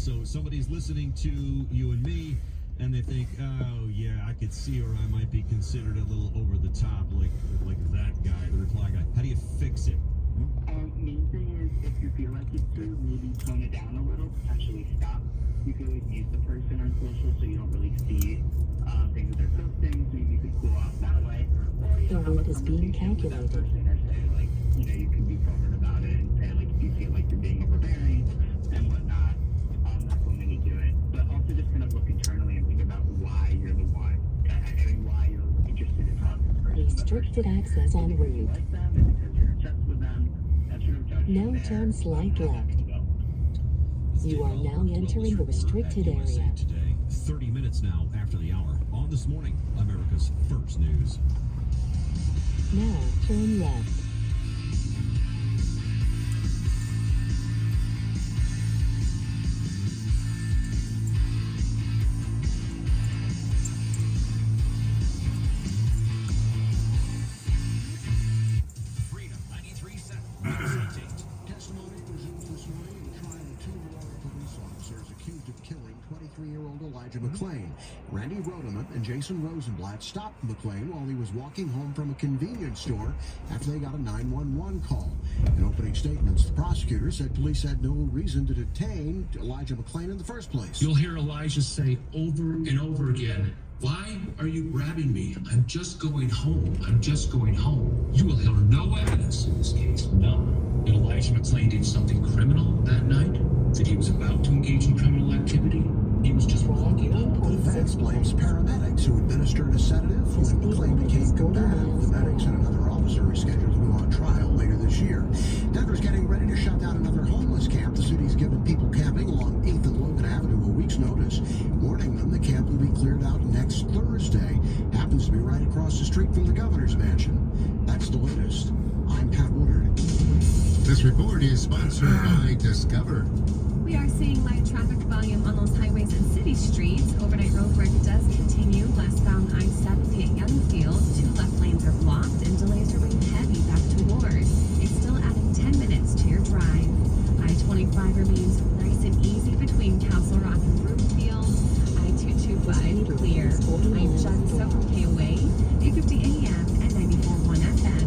So somebody's listening to you and me, and they think, oh, yeah, I could see where I might be considered a little over the top, like that guy, the reply guy. How do you fix it? Main thing is, if you feel like it's too, maybe tone it down a little, potentially stop. You could mute the person on social so you don't really see things that they're posting, so maybe you could cool off that way. Or you The rate is being calculated. Or say, like, you can be forward about it and say, like, if you feel like you're being overbearing and whatnot, that's when we need to do it. But also just kind of look internally and think about why you're the one. I mean, why you're interested in talking to this person. Restricted access en route. You like them and because you're obsessed with them. That's sort of judgment Now there. turn slight left. You are now entering the restricted area. Today, 30 minutes now after the hour. On This Morning, America's First News. Now turn left. Freedom 93.7. Testimony resumed this morning in the trial of two Aurora police officers accused of killing 23-year-old Elijah McClain. Randy Rodeman and Jason Rosenblatt stopped McClain while he was walking home from a convenience store after they got a 911 call. In opening statements, the prosecutor said police had no reason to detain Elijah McClain in the first place. You'll hear Elijah say over and over again, "Why are you grabbing me? I'm just going home. I'm just going home." You will hear no evidence in this case. None. That Elijah McClain did something criminal that night? That he was about to engage in criminal activity? He was just walking home. The defense blames paramedics who administered a sedative when McClain became combative. The medics and another officer is scheduled to go on trial later this year. Denver's getting ready to shut down another homeless camp. The city's given people camping along 8th and Logan Avenue a week's notice, warning them the camp will be cleared out next Thursday. Happens to be right across the street from the governor's mansion. That's the latest. I'm Pat Woodard. This report is sponsored by Discover. We are seeing light traffic volume on those highways and city streets. Overnight road work does continue westbound I-70 at Youngfield. 2 left lanes are blocked and delays remain heavy back to Ward. It's still adding 10 minutes to your drive. I-25 remains nice and easy between Castle Rock and Broomfield. I-225 clear. I'm Jen So from KOA, 850 AM and 94.1 FM.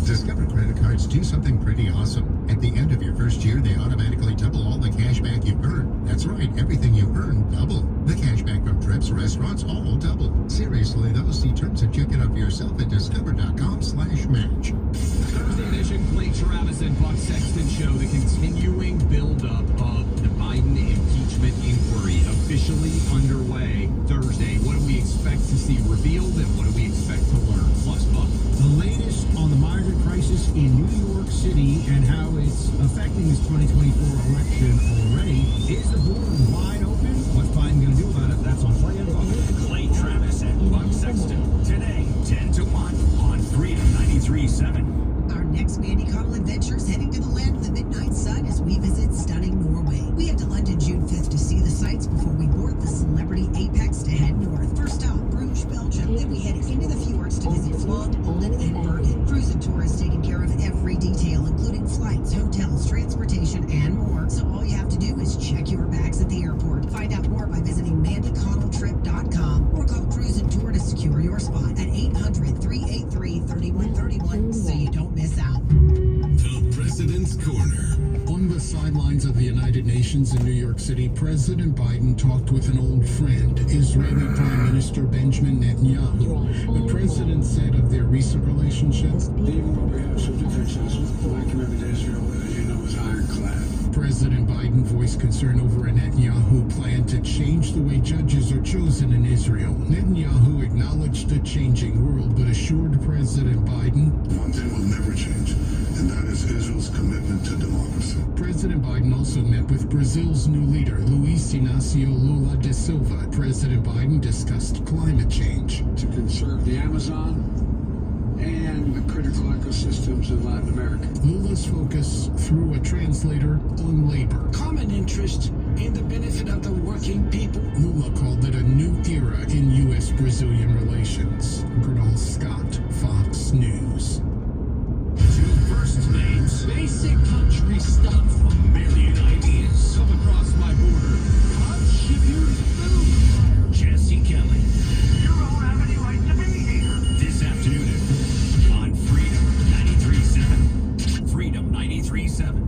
Discover credit cards do something pretty awesome. At the end of your first year, they automatically double all the cash back you've earned. That's right, everything you earn, double. The cash back from trips, restaurants, all double. Seriously, though, see terms and check it out for yourself at discover.com/match. Thursday edition, Clay Travis and Buck Sexton show the continuing buildup of the Biden impeachment inquiry officially underway Thursday. What do we expect to see revealed and what do we expect to learn? Plus, Buck. The latest on the migrant crisis in New York City and how it's affecting this 2024 election already. Is the border wide open? What's Biden going to do about it? That's on Clay and Buck. Clay Travis and Buck Sexton. Today, 10 to 1 on Freedom 93.7. Our next Mandy Connell adventure is heading to the land of the midnight sun as we visit stunning Norway. We head to London June 5th to see the sights before we board the Celebrity Apex to head north. First stop, Bruges, Belgium. Then we head into the fjords to visit Flod, Olin, and Bergen. Cruise and Tour has taken care of every detail, including flights, hotels, transportation, and more. So all you have to do is check your bags at the airport. Find out more by visiting MandyConnellTrip.com or call Cruise and Tour to secure your spot at 800-383-3131 so you don't miss out. The President's Corner. On the sidelines of the United Nations in New York City, President Biden talked with an old friend, Israeli Prime Minister Benjamin Netanyahu. The president said of their recent relationship, Even though we have some differences, my commitment to Israel, as you know, is ironclad. President Biden voiced concern over a Netanyahu plan to change the way judges are chosen in Israel. Netanyahu acknowledged a changing world, but assured President Biden, One thing will never change, and that is Israel's commitment to democracy. President Biden also met with Brazil's new leader, Luiz Inácio Lula da Silva. President Biden discussed climate change. To conserve the Amazon and the critical ecosystems in Latin America. Lula's focus, through a translator, on labor. Common interest in the benefit of the working people. Lula called it a new era in U.S.-Brazilian relations. Gernal Scott, Fox News. Two first names. Basic country stuff. A million ideas come across my border. 7.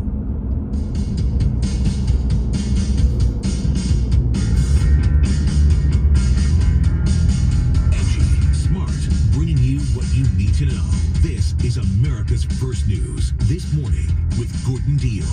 Edgy, smart, bringing you what you need to know. This is America's First News This Morning with Gordon Deal.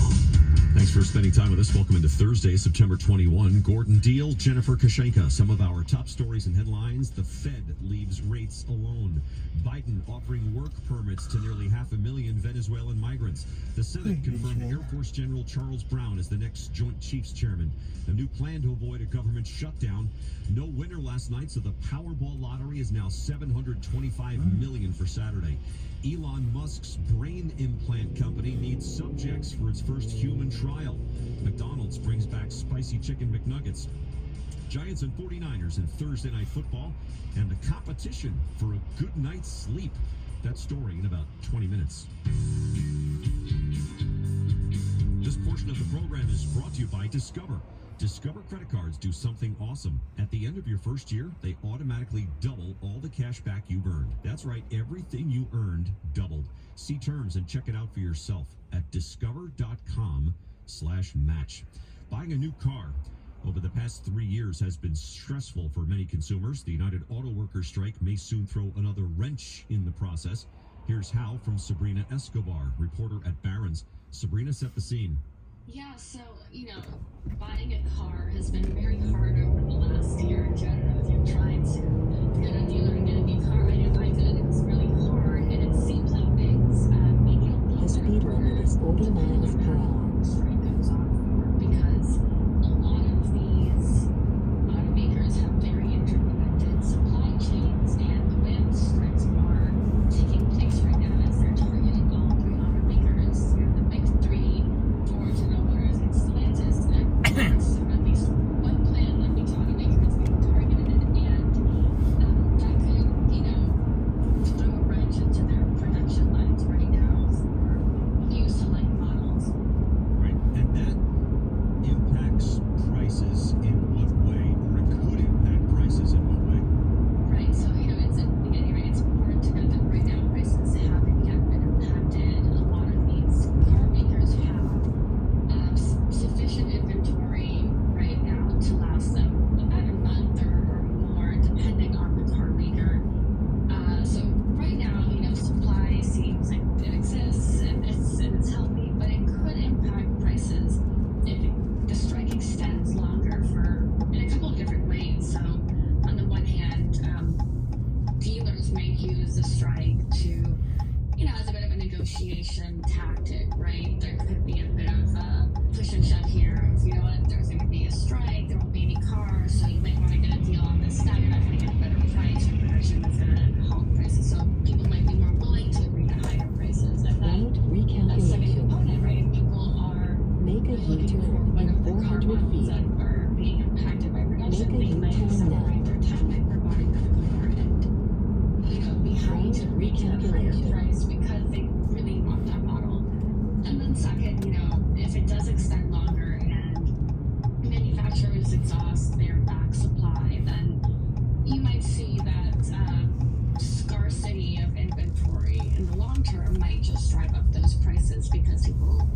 Thanks for spending time with us. Welcome into Thursday, September 21. Gordon Deal, Jennifer Kashenka. Some of our top stories and headlines. The Fed leaves rates alone. Biden offering work permits to nearly 500,000 Venezuelan migrants. The Senate confirmed Air Force General Charles Brown as the next Joint Chiefs Chairman. A new plan to avoid a government shutdown. No winner last night, so the Powerball lottery is now $725 million for Saturday. Elon Musk's brain implant company needs subjects for its first human trial. McDonald's brings back spicy chicken McNuggets. Giants and 49ers in Thursday Night Football, and the competition for a good night's sleep. That story in about 20 minutes. This portion of the program is brought to you by Discover. Discover credit cards do something awesome. At the end of your first year, they automatically double all the cash back you've earned. That's right, everything you earned doubled. See terms and check it out for yourself at discover.com/match. Buying a new car over the past 3 years has been stressful for many consumers. The United Auto Workers strike may soon throw another wrench in the process. Here's how from Sabrina Escobar, reporter at Barron's. Sabrina, set the scene. Yeah, so, buying a car has been very hard over the last year. I don't know if you've tried to get a dealer and get a new car. I know I did. It was really hard, and it seems like things maybe a little The speed limit is 40 miles per hour. strike goes on for, because a lot of these automakers have very interconnected supply chains, and the way the strikes are taking place right now is they're targeting all three automakers, the big three, Ford, General Motors, and Stellantis, and so at least one plan that each automaker is being targeted, and that could, throw a wrench into their production lines right now for new select models. Right, and that impacts prices in what way, or it could impact prices in what way? Right, so it's important to note that right now prices haven't yet been impacted. A lot of these car makers have sufficient inventory right now to last them about a month or more, depending on the car maker. So right now, supply seems like it exists and it's healthy, but it could impact prices if the strike extends longer in a couple of different ways. So on the one hand, dealers may use the strike to, as a bit of a negotiation tactic, right? There could be a bit of a push and shove here. If you know what, there's going to be a strike, there won't be any cars, so you might want to get a deal on this. Now you're not going to get a better price, or production is going to halt prices. So people might be more willing to agree to higher prices. And then that second component, right? People are Make a looking for U-turn one in of the car 400 models feet. that are being impacted by production. Make a They might U-turn accelerate now. their timeline for buying the car and be happy to reach a higher price because they really want that model. And then second, if it does extend longer and manufacturers exhaust their back supply, then you might see that scarcity of inventory in the long term might just drive up those prices because people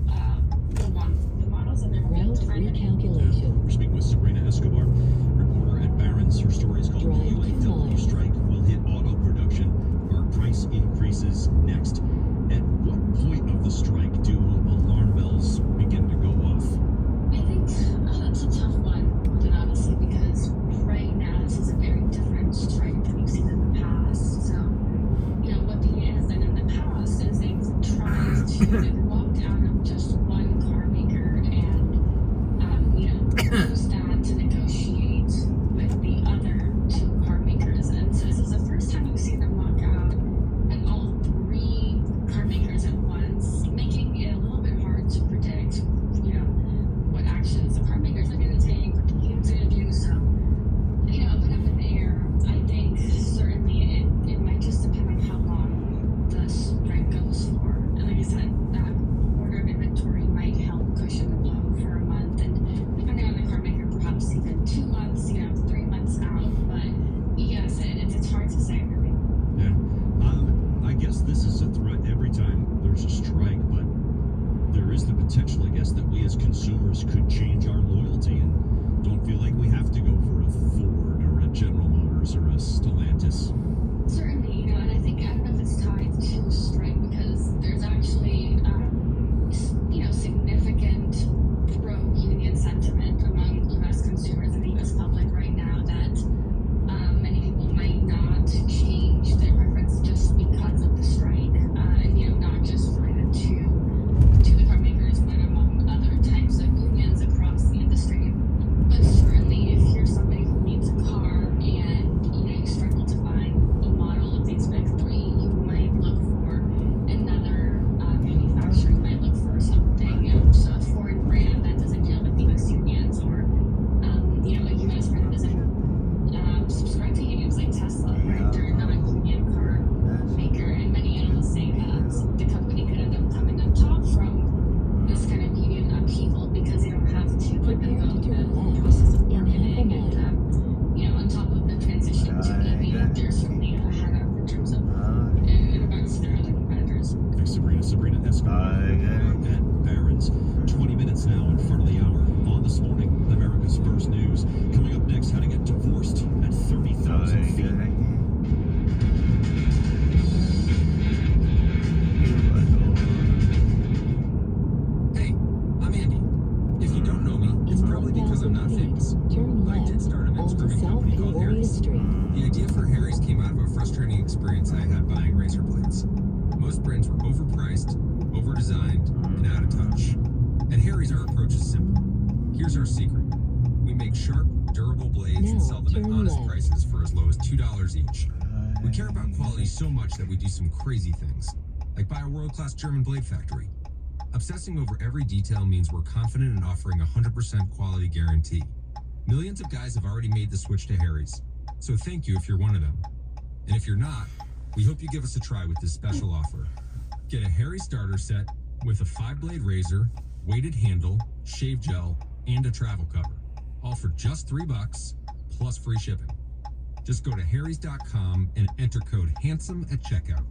will want the models and they're willing Route to find it. recalculation. We're speaking with Sabrina Escobar, reporter at Barron's. Her story is called Drive UAW 2 miles. Strike Will Hit Auto Production. Are price increases next? At what point of the strike do alarm bells begin to go off? I think that's a tough one, honestly, because right now this is a very different strike than we've seen in the past. So, what the is that in the past is they've walked out of just one car maker and, used that to negotiate potential, I guess, that we as consumers could change our loyalty and don't feel like we have to go for a Ford or a General Motors or a Stellantis. Certainly, you know, and I don't know if it's tied to strike because there's actually, you know, significant pro-union sentiment among U.S. consumers and the U.S. public right now that many people might not change their preference just because of the strike, and you know, not just related to the car makers, but among other types of unions across the industry. But certainly, if you're somebody who needs a car and you know you struggle to find a model of these big three, you might look for another manufacturer. You might look for something, you know, so a foreign brand that doesn't deal with U.S. unions, or you know, a U.S. brand that doesn't subscribe to unions like Tesla, right? They're not a union car maker, and many analysts say that the company could end up coming on top from this kind of union upheaval because they don't have to undergo the process of bargaining and you know, on top of the transition to EV, they're certainly ahead of in terms of in regards to their other competitors. Thanks, Sabrina. Sabrina Escobar at Barron's. 20 minutes now in front of the hour on This Morning, America's First News. Coming up next, how to get divorced at 30,000 feet. Hey, I'm Andy. If you don't know me, it's probably because I'm not famous. Turn But I left did start a men's onto grooming South company called Peoria Harry's. Street. The idea for Harry's came out of a frustrating experience I had buying razor blades. Most brands were overpriced, overdesigned, and out of touch. At Harry's, our approach is simple. Here's our secret. We make sharp, durable blades and Now, sell them at turn honest left. prices for as low as $2 each. We care about quality so much that we do some crazy things, like buy a world-class German blade factory. Obsessing over every detail means we're confident in offering a 100% quality guarantee. Millions of guys have already made the switch to Harry's, so thank you if you're one of them. And if you're not, we hope you give us a try with this special offer. Get a Harry starter set with a 5-blade razor, weighted handle, shave gel, and a travel cover. All for just $3 plus free shipping. Just go to harrys.com and enter code HANDSOME at checkout.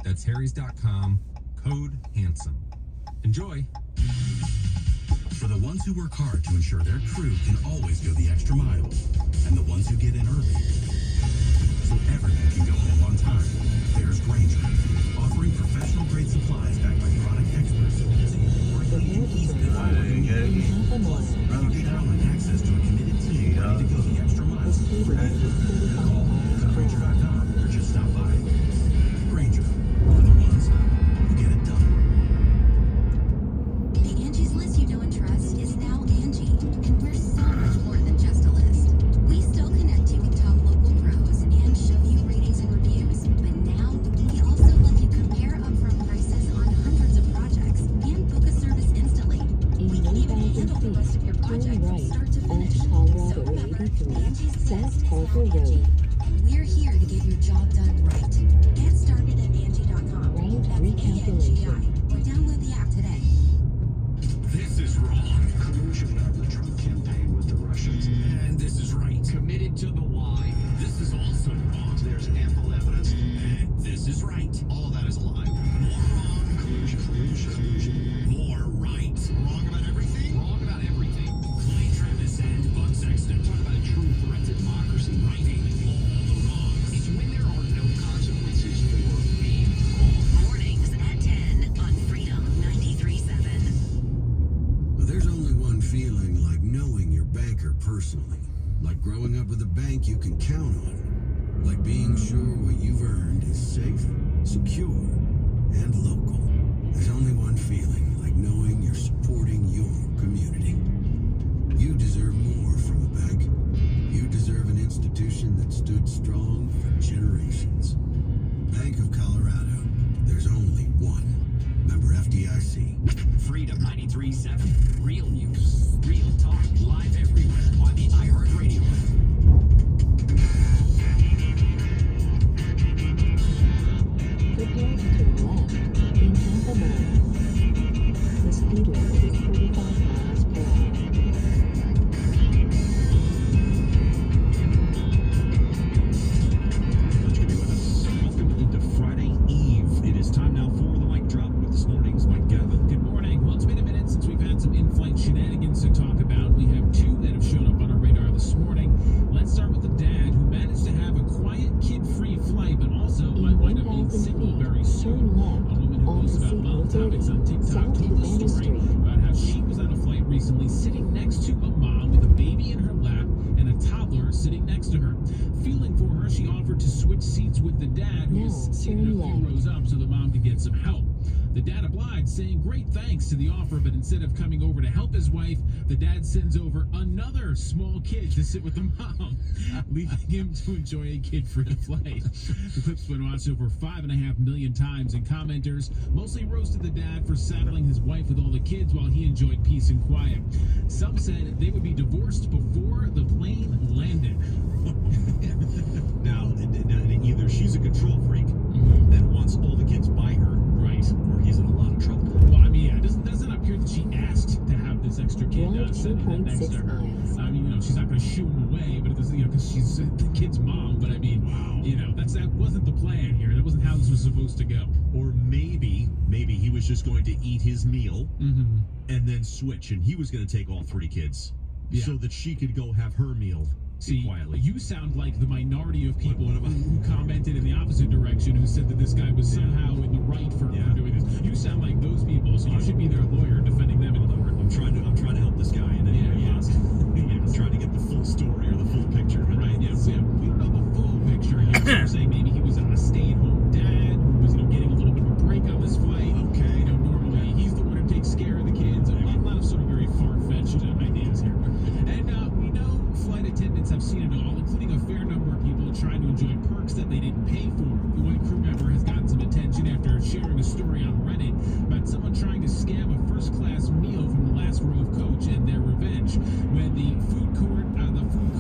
That's harrys.com, code HANDSOME. Enjoy! For the ones who work hard to ensure their crew can always go the extra mile, and the ones who get in early, so everyone can go home on time, there's Grainger, offering professional-grade supplies backed by product experts, so you can work Prepare to turn left in half a mile. Round now and access to a committed team ready to go the extra mile. The speed limit is 35 Call miles per hour. Grainger.com or just stop by. Grainger, for the ones who get it done. The Angie's List you know and trust is now Angie, and we're so much more than just a list. We still connect you with top local pros and show you ratings and reviews, but now we also let you compare upfront prices on hundreds of projects and book a service instantly. In We can even 1,000 handle the rest of your feet, project turn from right start to finish. onto Colorado So remember, 83, Angie's South List is Parker now Angie, Road. and we're here to get your job done right. Get started at Angie.com. Route That's recalculation. ANGI, or download the app today. This is wrong. Collusion of the Trump campaign with the Russians. And this is right. Committed to the why. This is also wrong. There's ample evidence. And this is right. All of that is a lie. More wrong. Collusion. More right. Wrong about everything? Wrong about everything. Clay Travis and Buck Sexton. Talk about a true threat to democracy. Righting all the wrongs. It's when there are no consequences for being wrong. Mornings at 10 on Freedom 93.7. There's only one feeling like knowing your banker personally. Like growing up with a bank you can count on. Like being sure what you've earned is safe, secure, and local. There's only one feeling like knowing you're supporting your community. You deserve more from a bank. You deserve an institution that stood strong for generations. Bank of Colorado. There's only one. Member FDIC. Freedom 93.7. Real news. Real talk. Live everywhere on the iHeartRadio app. Prepare to turn left in half a mile. The speed limit is 35 miles per hour. Glad you could be with us. Welcome into Friday Eve. It is time now for the mic drop with This Morning's Mike Gavin. Good morning. Well, it's been a minute since we offered to switch seats with the dad, who was Now, seated a turn few left. rows up so the mom could get some help. The dad obliged, saying great thanks to the offer, but instead of coming over to help his wife, the dad sends over another small kid to sit with the mom, leaving him to enjoy a kid-free flight. The clip's been watched over 5.5 million times, and commenters mostly roasted the dad for saddling his wife with all the kids while he enjoyed peace and quiet. Some said they would be divorced before the plane landed. Now, either she's a control freak that wants all the kids by her, right, or he's in a lot of trouble. Well, I mean, yeah, it doesn't appear that she asked to have this extra kid Drive sitting next to 2.6 her. miles. I mean, she's not going to shoo him away, but it doesn't, because she's the kid's mom. But I mean, that wasn't the plan here. That wasn't how this was supposed to go. Or maybe he was just going to eat his meal and then switch, and he was going to take all 3 kids so that she could go have her meal. See, quietly. You sound like the minority of people who commented in the opposite direction, who said that this guy was somehow in the right for doing this. You sound like those people, so you should be their lawyer defending them in court. I'm trying to help this guy in any way possible. I'm trying to get the full story or the full picture. Right? Yeah. We don't know the full picture here. So we're saying maybe he was a stay-at-home dad who was, getting a little bit of a break on this flight. Okay. Normally he's the one who takes care of the kids. A lot of sort of very far-fetched ideas here. And we know flight attendants have seen it all, including a fair number of people trying to enjoy perks that they didn't pay for. One crew member has gotten some attention after sharing a story on Reddit about someone trying to scam a first-class meal from the last row of coach and their revenge. When the food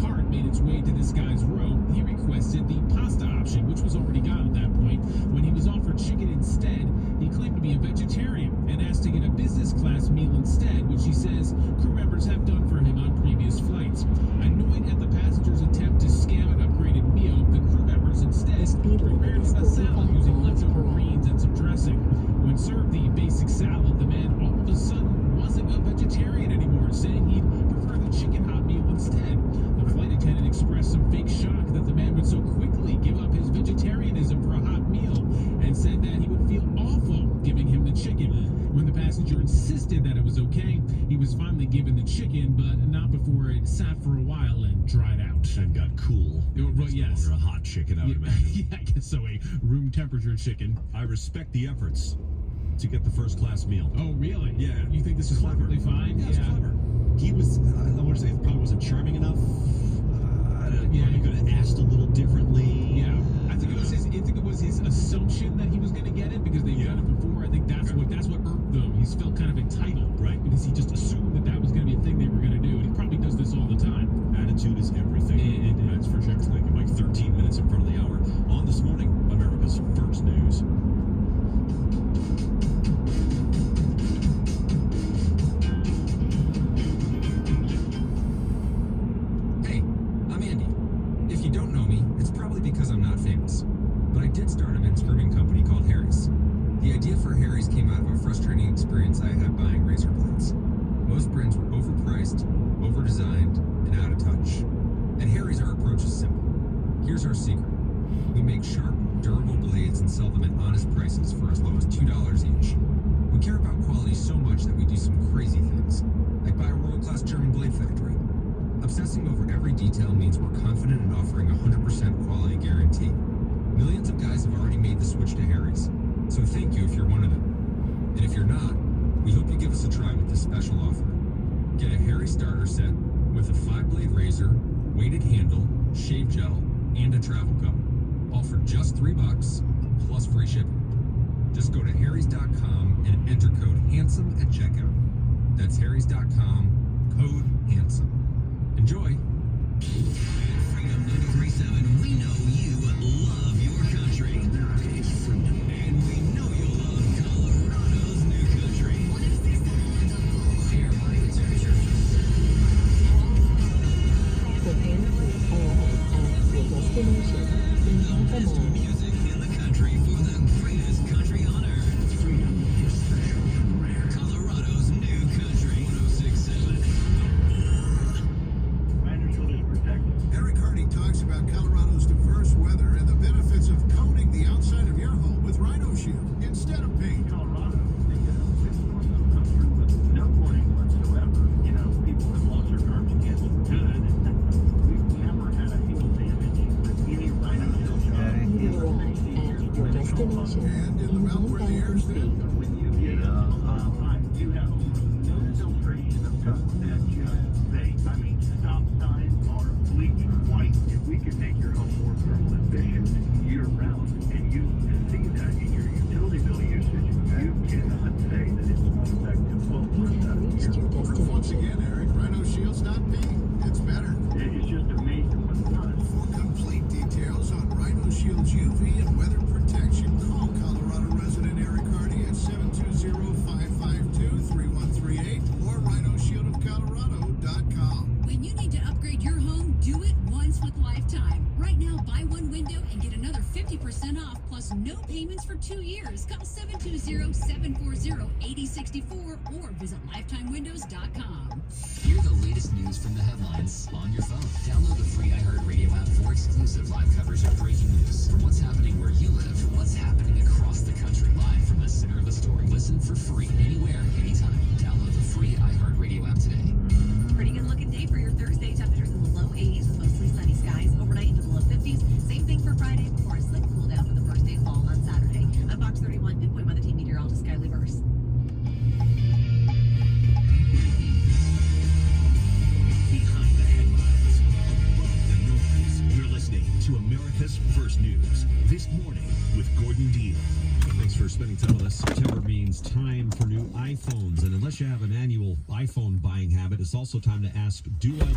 cart made its way to this guy's row, he requested the pasta option, which was already gone at that point. When he was offered chicken instead, he claimed to be a vegetarian and asked to get a business-class meal instead, which he says crew members have done for him on previous flights. Annoyed at the passenger's attempt to scam an upgraded meal, the crew members instead prepared him a salad using leftover greens and some dressing. When served the basic salad, the man all of a sudden wasn't a vegetarian anymore, saying he'd prefer the chicken hot meal instead. The flight attendant expressed some fake shock that the man would so quickly give up his vegetarianism for a hot meal, and said that he would feel awful giving him the chicken. When the passenger insisted that it was okay, he was finally given the chicken, but not before it sat for a while and dried out. And got cool. Well, yes. Or a hot chicken, I would imagine. Yeah, I guess so. A room temperature chicken. I respect the efforts to get the first class meal. Oh, really? Yeah. You think this is perfectly fine? Yeah, it's clever. He was, I want to say, probably wasn't charming enough. He could have asked a little differently. Yeah. I think it was his assumption that he was going to get it because they've done it before. I think that's what irked them. He's felt kind of entitled, right? Because he just assumed that was going to be a thing they were going to do, and he probably does this all the time. Attitude is everything. That's for sure. Like 13 minutes in front of the hour. On This Morning, America's First News. Hey, I'm Andy. If you don't know me, it's probably because I'm not famous. But I did start a men's grooming company called Harry's. The idea for Harry's came out of a frustrating experience I had buying razor blades. Most brands were overpriced, overdesigned, and out of touch. At Harry's, our approach is simple. Here's our secret. We make sharp, durable blades and sell them at honest prices for as low as $2 each. We care about quality so much that we do some crazy things, like buy a world-class German blade factory. Obsessing over every detail means we're confident in offering a 100% quality guarantee. Millions of guys have already made the switch to Harry's, so thank you if you're one of them. And if you're not, we hope you give us a try with this special offer. Get a Harry starter set with a 5-blade razor, weighted handle, shave gel, and a travel cup. All for just $3 plus free shipping. Just go to harrys.com and enter code HANDSOME at checkout. That's harrys.com, code HANDSOME. Enjoy! Freedom 93.7, we know you love your country. And we know you love Colorado's new country. Prepare to arrive at your destination in half a mile. Music in the country for the greatest country on earth. Freedom is special and rare. Colorado's new country. 106.7. Eric Hardy talks about Colorado's diverse weather and the benefits of coating the outside of your home with can make your home more thermal efficient year-round, and you see that in your utility bill usage, you cannot say that it's not effective 12 months out of the year. Once again, Eric, Rhino Shield's not me. It's better. It's just amazing what it does. For complete details on Rhino Shield's UV and weather protection, call Colorado resident Eric Hardy at 720-552-3138 or rhinoshieldofcolorado.com. When you need to upgrade your home, do it once with Lifetime. Right now, buy one window and get another 50% off plus no payments for 2 years. Call 720-740-8064 or visit lifetimewindows.com. Hear the latest news from the headlines on your phone. Download the free iHeartRadio app for exclusive live coverage of breaking news. From what's happening where you live to what's happening across the country. Live from the center of the story. Listen for free anywhere, anytime. Download the free iHeartRadio app today. Pretty good looking day for your Thursday. Temperatures in the low 80s with mostly sunny skies. Overnight into the low 50s. Same thing for Friday before a slight cool down for the first day of fall on Saturday. I'm Fox 31 Pinpoint Weather Team meteorologist Kylie Burse. Behind the headlines, above the noise, you're listening to America's First News. This morning with Gordon Deal. Thanks for spending time with us. September means time for new iPhones. And unless you have an annual iPhone buying habit, it's also time to ask, do I...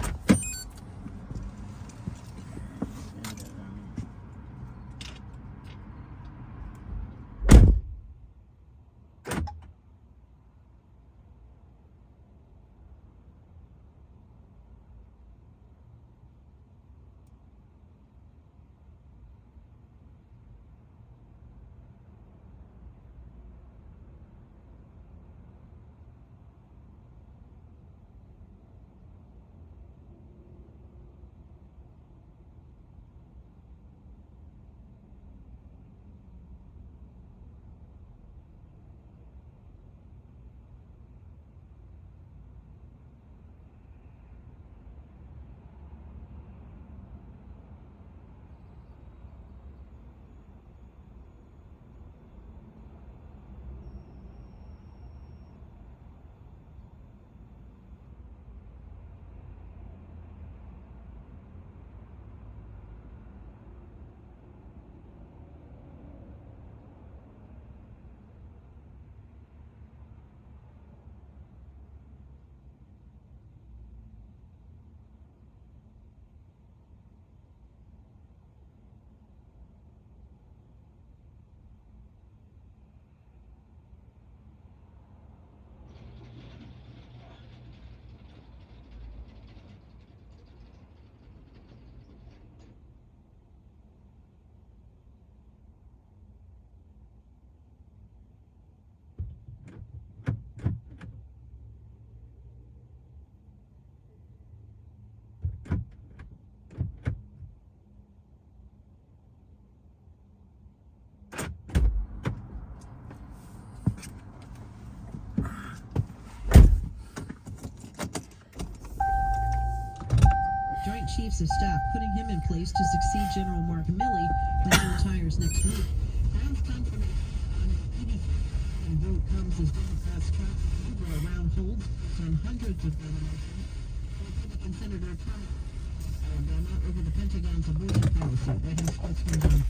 Joint Chiefs of Staff putting him in place to succeed General Mark Milley when he retires next week. Brown's confirmation on 80 vote comes as Democrats try to maneuver around holds on hundreds of nominations. Republican Senator Thomas Alabama over the Pentagon's abortion policy. White House spokesman John